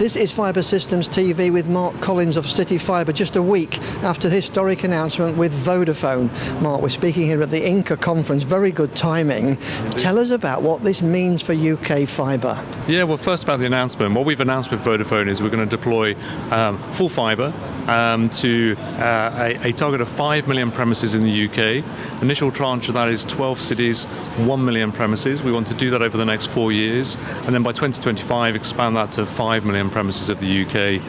This is Fibre Systems TV with Mark Collins of CityFibre, just a week after the historic announcement with Vodafone. Mark, we're speaking here at the INCA conference, very good timing. Indeed. Tell us about what this means for UK fibre. Yeah, well, first about the announcement. What we've announced with Vodafone is we're going to deploy full fibre to a target of 5 million premises in the UK. Initial tranche of that is 12 cities, 1 million premises. We want to do that over the next 4 years, and then by 2025 expand that to 5 million premises of the UK.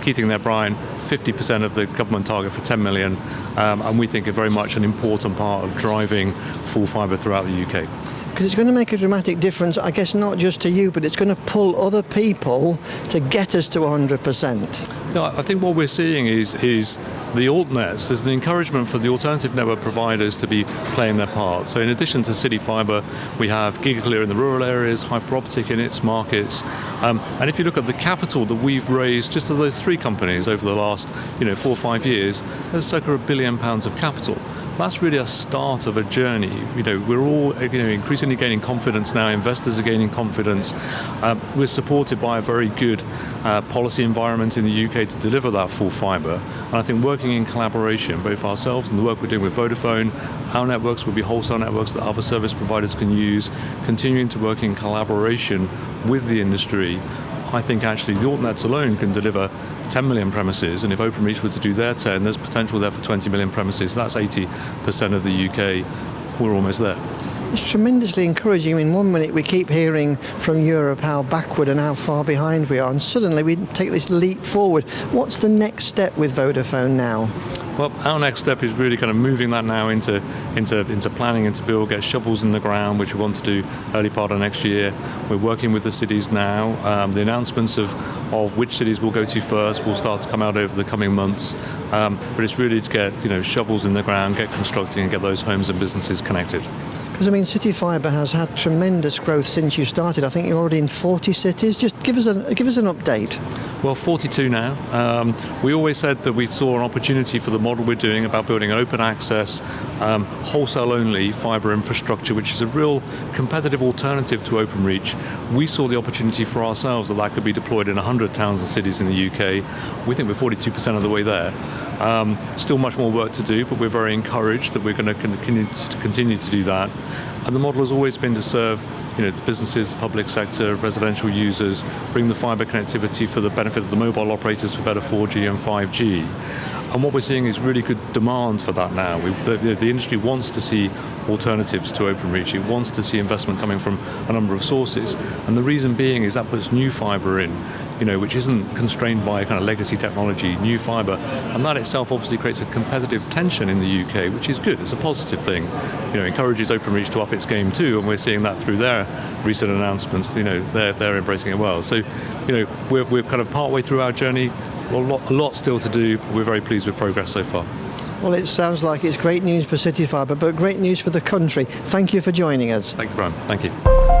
Key thing there, Brian, 50% of the government target for 10 million, and we think are very much an important part of driving full fibre throughout the UK. Because it's going to make a dramatic difference, I guess not just to you, but it's going to pull other people to get us to 100%. No, I think what we're seeing is the altnets. There's an encouragement for the alternative network providers to be playing their part. So in addition to CityFibre, we have GigaClear in the rural areas, hyperoptic in its markets. And if you look at the capital that we've raised just of those three companies over the last 4 or 5 years, there's circa £1 billion of capital. That's really a start of a journey. We're all increasingly gaining confidence now. Investors are gaining confidence. We're supported by a very good policy environment in the UK to deliver that full fibre. And I think working in collaboration, both ourselves and the work we're doing with Vodafone, our networks will be wholesale networks that other service providers can use, continuing to work in collaboration with the industry. I think actually the altnets alone can deliver 10 million premises, and if Openreach were to do their 10, there's potential there for 20 million premises. That's 80% of the UK. We're almost there. It's tremendously encouraging. In 1 minute we keep hearing from Europe how backward and how far behind we are, and suddenly we take this leap forward. What's the next step with Vodafone now? Well, our next step is really kind of moving that now into planning, into build, get shovels in the ground, which we want to do early part of next year. We're working with the cities now. The announcements of which cities we'll go to first will start to come out over the coming months. But it's really to get shovels in the ground, get constructing, and get those homes and businesses connected. Because CityFibre has had tremendous growth since you started. I think you're already in 40 cities. Just give us an update. Well, 42 now. We always said that we saw an opportunity for the model we're doing about building an open access, wholesale-only fibre infrastructure, which is a real competitive alternative to Openreach. We saw the opportunity for ourselves that could be deployed in 100 towns and cities in the UK. We think we're 42% of the way there. Still much more work to do, but we're very encouraged that we're going to continue to do that. And the model has always been to serve the businesses, the public sector, residential users, bring the fibre connectivity for the benefit of the mobile operators for better 4G and 5G. And what we're seeing is really good demand for that now. The industry wants to see alternatives to Openreach. It wants to see investment coming from a number of sources. And the reason being is that puts new fibre in, which isn't constrained by kind of legacy technology, new fibre. And that itself obviously creates a competitive tension in the UK, which is good. It's a positive thing. Encourages Openreach to up its game too, and we're seeing that through their recent announcements. They're embracing it well. So, we're kind of partway through our journey. A lot still to do, but we're very pleased with progress so far. Well, it sounds like it's great news for CityFibre, but great news for the country. Thank you for joining us. Thank you, Brian. Thank you.